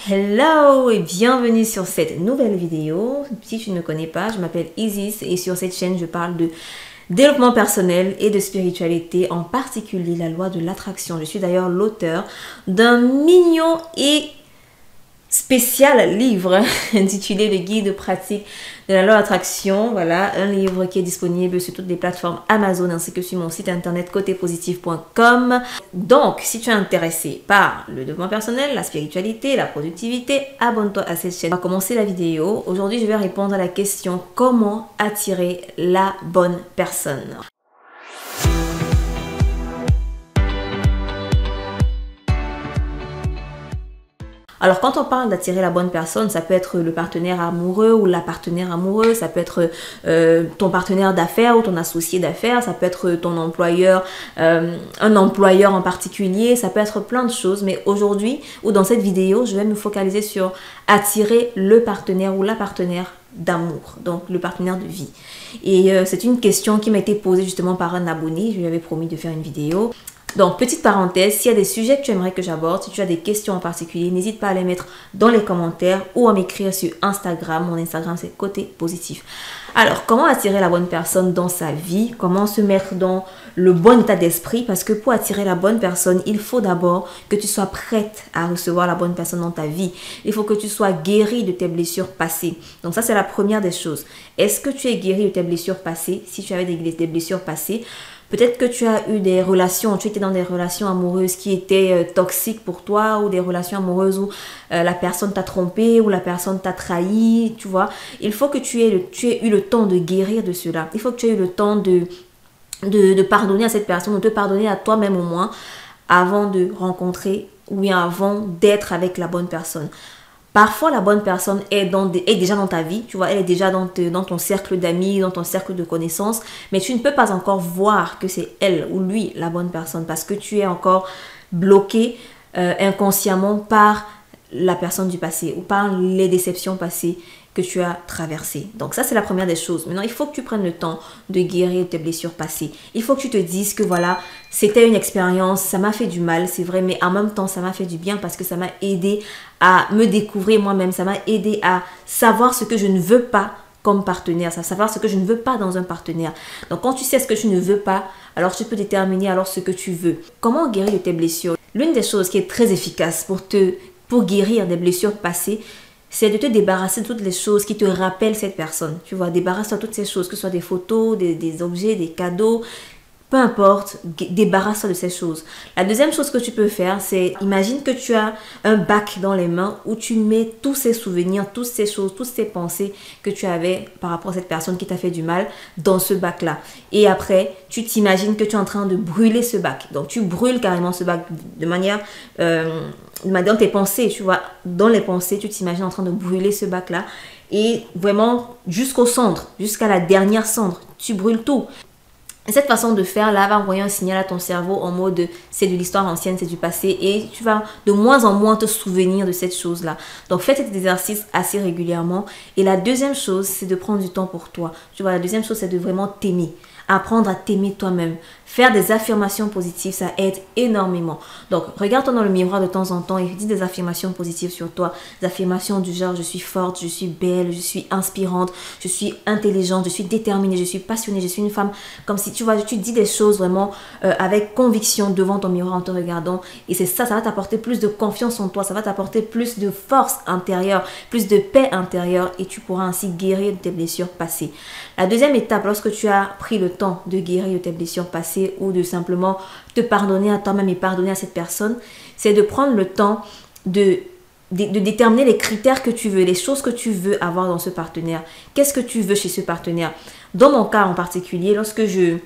Hello et bienvenue sur cette nouvelle vidéo. Si tu ne me connais pas, je m'appelle Isis et sur cette chaîne je parle de développement personnel et de spiritualité, en particulier la loi de l'attraction. Je suis d'ailleurs l'auteur d'un mignon et spécial livre intitulé Le guide pratique de la loi de l'attraction. Voilà, un livre qui est disponible sur toutes les plateformes Amazon ainsi que sur mon site internet cotépositif.com. Donc, si tu es intéressé par le développement personnel, la spiritualité, la productivité, abonne-toi à cette chaîne. On va commencer la vidéo. Aujourd'hui, je vais répondre à la question: comment attirer la bonne personne? Alors, quand on parle d'attirer la bonne personne, ça peut être le partenaire amoureux ou la partenaire amoureuse, ça peut être ton partenaire d'affaires ou ton associé d'affaires, ça peut être ton employeur, un employeur en particulier, ça peut être plein de choses. Mais aujourd'hui, ou dans cette vidéo, je vais me focaliser sur attirer le partenaire ou la partenaire d'amour, donc le partenaire de vie. Et c'est une question qui m'a été posée justement par un abonné, je lui avais promis de faire une vidéo. Donc, petite parenthèse, s'il y a des sujets que tu aimerais que j'aborde, si tu as des questions en particulier, n'hésite pas à les mettre dans les commentaires ou à m'écrire sur Instagram. Mon Instagram, c'est Côté Positif. Alors, comment attirer la bonne personne dans sa vie? Comment se mettre dans le bon état d'esprit? Parce que pour attirer la bonne personne, il faut d'abord que tu sois prête à recevoir la bonne personne dans ta vie. Il faut que tu sois guérie de tes blessures passées. Donc ça, c'est la première des choses. Est-ce que tu es guérie de tes blessures passées? Si tu avais des blessures passées, peut-être que tu as eu des relations, tu étais dans des relations amoureuses qui étaient toxiques pour toi, ou des relations amoureuses où la personne t'a trompé, ou la personne t'a trahi, tu vois. Il faut que tu aies eu le temps de guérir de cela. Il faut que tu aies eu le temps de pardonner à cette personne, ou de te pardonner à toi-même au moins, avant de rencontrer, ou bien avant d'être avec la bonne personne. Parfois, la bonne personne est déjà dans ta vie, tu vois, elle est déjà dans ton cercle d'amis, dans ton cercle de connaissances, mais tu ne peux pas encore voir que c'est elle ou lui la bonne personne parce que tu es encore bloqué inconsciemment par la personne du passé ou par les déceptions passées que tu as traversées. Donc ça, c'est la première des choses. Maintenant, il faut que tu prennes le temps de guérir tes blessures passées. Il faut que tu te dises que voilà, c'était une expérience, ça m'a fait du mal, c'est vrai, mais en même temps, ça m'a fait du bien parce que ça m'a aidé à me découvrir moi-même, ça m'a aidé à savoir ce que je ne veux pas comme partenaire, à savoir ce que je ne veux pas dans un partenaire. Donc quand tu sais ce que tu ne veux pas, alors tu peux déterminer alors ce que tu veux. Comment guérir de tes blessures? L'une des choses qui est très efficace pour guérir des blessures passées, c'est de te débarrasser de toutes les choses qui te rappellent cette personne. Tu vois, débarrasse-toi de toutes ces choses, que ce soit des photos, des objets, des cadeaux, peu importe, débarrasse-toi de ces choses. La deuxième chose que tu peux faire, c'est, imagine que tu as un bac dans les mains où tu mets tous ces souvenirs, toutes ces choses, toutes ces pensées que tu avais par rapport à cette personne qui t'a fait du mal dans ce bac-là. Et après, tu t'imagines que tu es en train de brûler ce bac. Donc, tu brûles carrément ce bac de manière dans tes pensées, tu vois. Dans les pensées, tu t'imagines en train de brûler ce bac-là. Et vraiment, jusqu'au centre, jusqu'à la dernière cendre, tu brûles tout. Et cette façon de faire là va envoyer un signal à ton cerveau en mode c'est de l'histoire ancienne, c'est du passé, et tu vas de moins en moins te souvenir de cette chose-là. Donc fais cet exercice assez régulièrement. Et la deuxième chose, c'est de prendre du temps pour toi. Tu vois, la deuxième chose, c'est de vraiment t'aimer. Apprendre à t'aimer toi-même. Faire des affirmations positives, ça aide énormément. Donc, regarde-toi dans le miroir de temps en temps et dis des affirmations positives sur toi. Des affirmations du genre, je suis forte, je suis belle, je suis inspirante, je suis intelligente, je suis déterminée, je suis passionnée, je suis une femme. Comme si, tu vois, tu dis des choses vraiment avec conviction devant ton miroir en te regardant. Et c'est ça, ça va t'apporter plus de confiance en toi, ça va t'apporter plus de force intérieure, plus de paix intérieure, et tu pourras ainsi guérir de tes blessures passées. La deuxième étape, lorsque tu as pris le temps de guérir de tes blessures passées, ou de simplement te pardonner à toi-même et pardonner à cette personne, c'est de prendre le temps de déterminer les critères que tu veux, les choses que tu veux avoir dans ce partenaire. Qu'est-ce que tu veux chez ce partenaire? Dans mon cas en particulier, lorsque je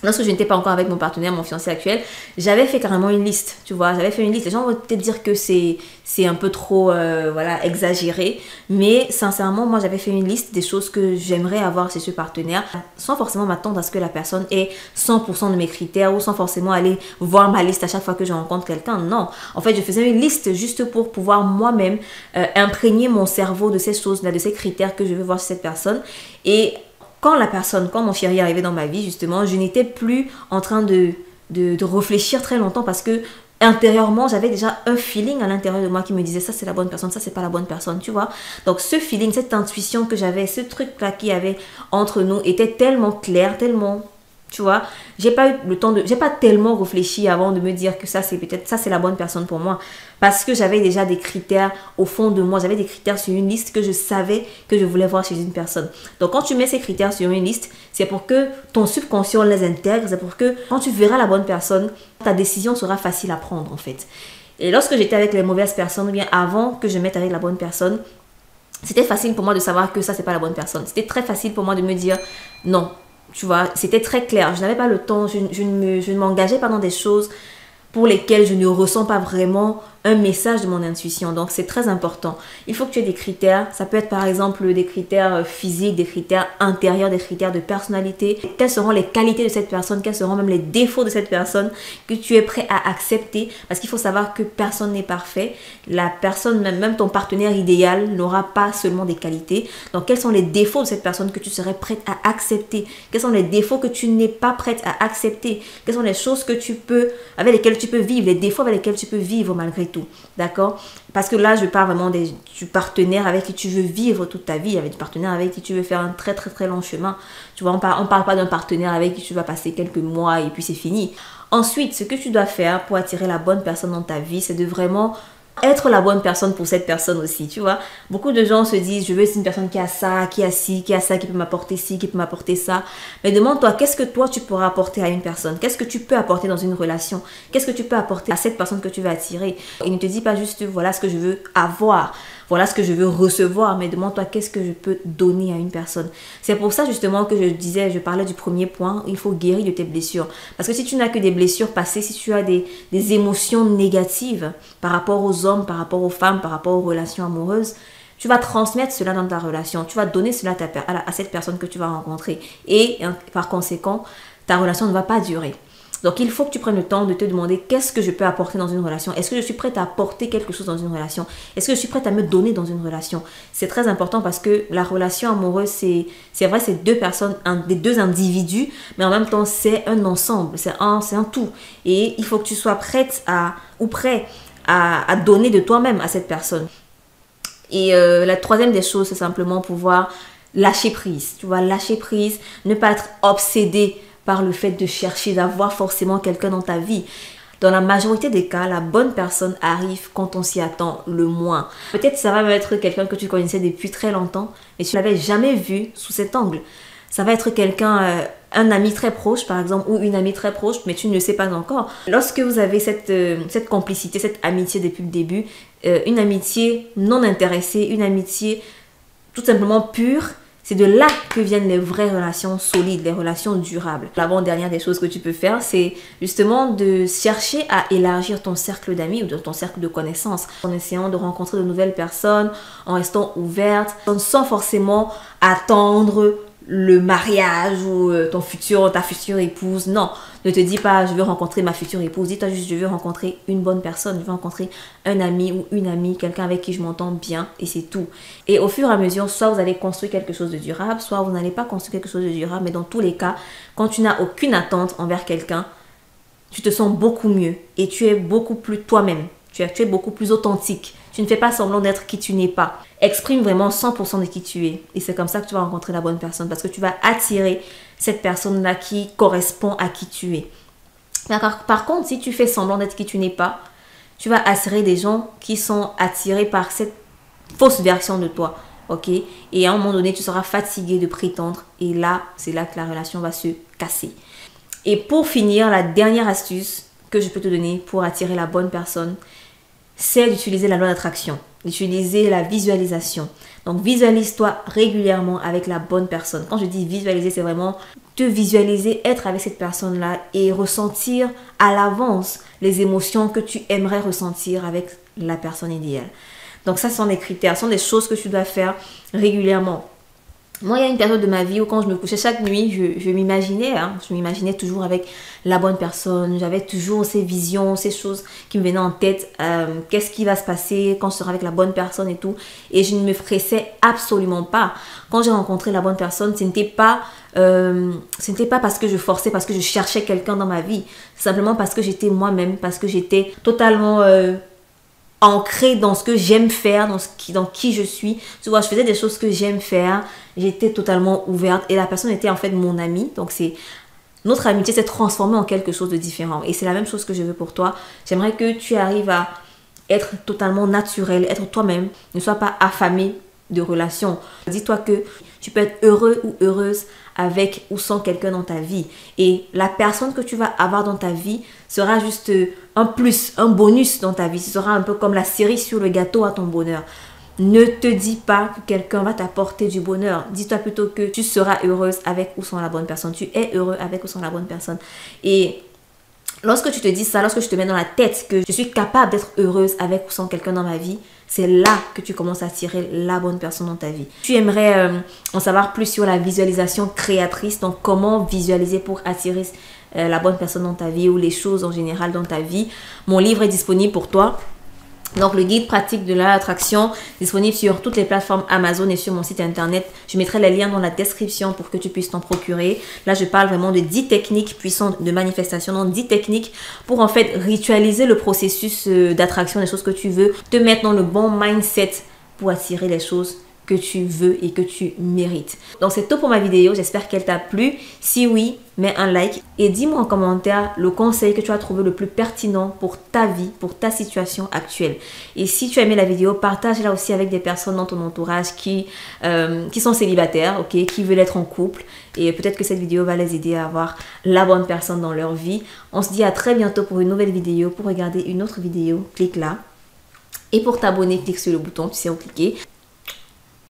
n'étais pas encore avec mon partenaire, mon fiancé actuel, j'avais fait carrément une liste, tu vois. J'avais fait une liste. Les gens vont peut-être dire que c'est un peu trop voilà, exagéré. Mais sincèrement, moi, j'avais fait une liste des choses que j'aimerais avoir chez ce partenaire, sans forcément m'attendre à ce que la personne ait 100% de mes critères, ou sans forcément aller voir ma liste à chaque fois que je rencontre quelqu'un. Non. En fait, je faisais une liste juste pour pouvoir moi-même imprégner mon cerveau de ces choses-là, de ces critères que je veux voir chez cette personne. Et quand mon chéri est arrivé dans ma vie, justement, je n'étais plus en train de réfléchir très longtemps parce que intérieurement, j'avais déjà un feeling à l'intérieur de moi qui me disait ça c'est la bonne personne, ça c'est pas la bonne personne, tu vois. Donc ce feeling, cette intuition que j'avais, ce truc-là qu'il y avait entre nous était tellement clair, tellement... Tu vois, j'ai pas eu le temps de... J'ai pas tellement réfléchi avant de me dire que ça, c'est peut-être... Ça, c'est la bonne personne pour moi. Parce que j'avais déjà des critères au fond de moi. J'avais des critères sur une liste que je savais que je voulais voir chez une personne. Donc, quand tu mets ces critères sur une liste, c'est pour que ton subconscient les intègre. C'est pour que quand tu verras la bonne personne, ta décision sera facile à prendre, en fait. Et lorsque j'étais avec les mauvaises personnes, ou bien avant que je mette avec la bonne personne, c'était facile pour moi de savoir que ça, c'est pas la bonne personne. C'était très facile pour moi de me dire non. Tu vois, c'était très clair. Je n'avais pas le temps, je ne m'engageais pas dans des choses pour lesquelles je ne ressens pas vraiment un message de mon intuition. Donc, c'est très important. Il faut que tu aies des critères. Ça peut être par exemple des critères physiques, des critères intérieurs, des critères de personnalité. Quelles seront les qualités de cette personne? Quels seront même les défauts de cette personne que tu es prêt à accepter? Parce qu'il faut savoir que personne n'est parfait. La personne, même ton partenaire idéal, n'aura pas seulement des qualités. Donc, quels sont les défauts de cette personne que tu serais prête à accepter? Quels sont les défauts que tu n'es pas prête à accepter? Quelles sont les choses que tu peux, avec lesquelles tu peux vivre, les défauts avec lesquels tu peux vivre malgré tout, d'accord? Parce que là, je parle vraiment du partenaire avec qui tu veux vivre toute ta vie, avec du partenaire avec qui tu veux faire un très très très long chemin. Tu vois, on parle pas d'un partenaire avec qui tu vas passer quelques mois et puis c'est fini. Ensuite, ce que tu dois faire pour attirer la bonne personne dans ta vie, c'est de vraiment être la bonne personne pour cette personne aussi, tu vois. Beaucoup de gens se disent, je veux une personne qui a ça, qui a ci, qui a ça, qui peut m'apporter ci, qui peut m'apporter ça. Mais demande-toi, qu'est-ce que toi, tu pourras apporter à une personne? Qu'est-ce que tu peux apporter dans une relation? Qu'est-ce que tu peux apporter à cette personne que tu veux attirer? Et ne te dis pas juste, voilà ce que je veux avoir. Voilà ce que je veux recevoir, mais demande-toi qu'est-ce que je peux donner à une personne. C'est pour ça justement que je parlais du premier point, il faut guérir de tes blessures. Parce que si tu n'as que des blessures passées, si tu as des émotions négatives par rapport aux hommes, par rapport aux femmes, par rapport aux relations amoureuses, tu vas transmettre cela dans ta relation, tu vas donner cela à cette personne que tu vas rencontrer. Et par conséquent, ta relation ne va pas durer. Donc, il faut que tu prennes le temps de te demander qu'est-ce que je peux apporter dans une relation. Est-ce que je suis prête à apporter quelque chose dans une relation? Est-ce que je suis prête à me donner dans une relation? C'est très important parce que la relation amoureuse, c'est vrai, c'est deux personnes, des deux individus, mais en même temps, c'est un ensemble, c'est un tout. Et il faut que tu sois prête prêt à donner de toi-même à cette personne. Et la troisième des choses, c'est simplement pouvoir lâcher prise. Tu vois, lâcher prise, ne pas être obsédé par le fait de chercher, d'avoir forcément quelqu'un dans ta vie. Dans la majorité des cas, la bonne personne arrive quand on s'y attend le moins. Peut-être ça va être quelqu'un que tu connaissais depuis très longtemps, mais tu ne l'avais jamais vu sous cet angle. Ça va être quelqu'un, un ami très proche par exemple, ou une amie très proche, mais tu ne le sais pas encore. Lorsque vous avez cette complicité, cette amitié depuis le début, une amitié non intéressée, une amitié tout simplement pure, c'est de là que viennent les vraies relations solides, les relations durables. L'avant-dernière des choses que tu peux faire, c'est justement de chercher à élargir ton cercle d'amis ou ton cercle de connaissances en essayant de rencontrer de nouvelles personnes, en restant ouverte, sans forcément attendre le mariage ou ta future épouse. Non, ne te dis pas je veux rencontrer ma future épouse. Dis-toi juste je veux rencontrer une bonne personne, je veux rencontrer un ami ou une amie, quelqu'un avec qui je m'entends bien et c'est tout. Et au fur et à mesure, soit vous allez construire quelque chose de durable, soit vous n'allez pas construire quelque chose de durable, mais dans tous les cas, quand tu n'as aucune attente envers quelqu'un, tu te sens beaucoup mieux et tu es beaucoup plus toi-même. Tu es beaucoup plus authentique. Tu ne fais pas semblant d'être qui tu n'es pas. Exprime vraiment 100% de qui tu es. Et c'est comme ça que tu vas rencontrer la bonne personne. Parce que tu vas attirer cette personne-là qui correspond à qui tu es. Par contre, si tu fais semblant d'être qui tu n'es pas, tu vas attirer des gens qui sont attirés par cette fausse version de toi. Ok? Et à un moment donné, tu seras fatigué de prétendre. Et là, c'est là que la relation va se casser. Et pour finir, la dernière astuce que je peux te donner pour attirer la bonne personne, c'est d'utiliser la loi d'attraction, d'utiliser la visualisation. Donc, visualise-toi régulièrement avec la bonne personne. Quand je dis visualiser, c'est vraiment te visualiser, être avec cette personne-là et ressentir à l'avance les émotions que tu aimerais ressentir avec la personne idéale. Donc, ça, ce sont des critères, ce sont des choses que tu dois faire régulièrement. Moi, il y a une période de ma vie où quand je me couchais chaque nuit, je m'imaginais, hein, je m'imaginais toujours avec la bonne personne. J'avais toujours ces visions, ces choses qui me venaient en tête. Qu'est-ce qui va se passer quand je serai avec la bonne personne et tout. Et je ne me stressais absolument pas. Quand j'ai rencontré la bonne personne, ce n'était pas parce que je forçais, parce que je cherchais quelqu'un dans ma vie. Simplement parce que j'étais moi-même, parce que j'étais totalement ancrée dans ce que j'aime faire, dans qui je suis. Tu vois, je faisais des choses que j'aime faire. J'étais totalement ouverte et la personne était en fait mon amie. Donc notre amitié s'est transformée en quelque chose de différent. Et c'est la même chose que je veux pour toi. J'aimerais que tu arrives à être totalement naturel, être toi-même. Ne sois pas affamé de relations. Dis-toi que tu peux être heureux ou heureuse avec ou sans quelqu'un dans ta vie. Et la personne que tu vas avoir dans ta vie sera juste un plus, un bonus dans ta vie. Ce sera un peu comme la cerise sur le gâteau à ton bonheur. Ne te dis pas que quelqu'un va t'apporter du bonheur. Dis-toi plutôt que tu seras heureuse avec ou sans la bonne personne. Tu es heureux avec ou sans la bonne personne. Et lorsque tu te dis ça, lorsque je te mets dans la tête que je suis capable d'être heureuse avec ou sans quelqu'un dans ma vie, c'est là que tu commences à attirer la bonne personne dans ta vie. Tu aimerais en savoir plus sur la visualisation créatrice, donc comment visualiser pour attirer la bonne personne dans ta vie ou les choses en général dans ta vie. Mon livre est disponible pour toi. Donc le guide pratique de l'attraction, disponible sur toutes les plateformes Amazon et sur mon site internet. Je mettrai les liens dans la description pour que tu puisses t'en procurer. Là, je parle vraiment de 10 techniques puissantes de manifestation. Donc 10 techniques pour en fait ritualiser le processus d'attraction des choses que tu veux. Te mettre dans le bon mindset pour attirer les choses que tu veux et que tu mérites. Donc c'est tout pour ma vidéo, j'espère qu'elle t'a plu. Si oui, mets un like et dis-moi en commentaire le conseil que tu as trouvé le plus pertinent pour ta vie, pour ta situation actuelle. Et si tu as aimé la vidéo, partage-la aussi avec des personnes dans ton entourage qui sont célibataires, ok, qui veulent être en couple. Et peut-être que cette vidéo va les aider à avoir la bonne personne dans leur vie. On se dit à très bientôt pour une nouvelle vidéo. Pour regarder une autre vidéo, clique là. Et pour t'abonner, clique sur le bouton, tu sais où cliquer.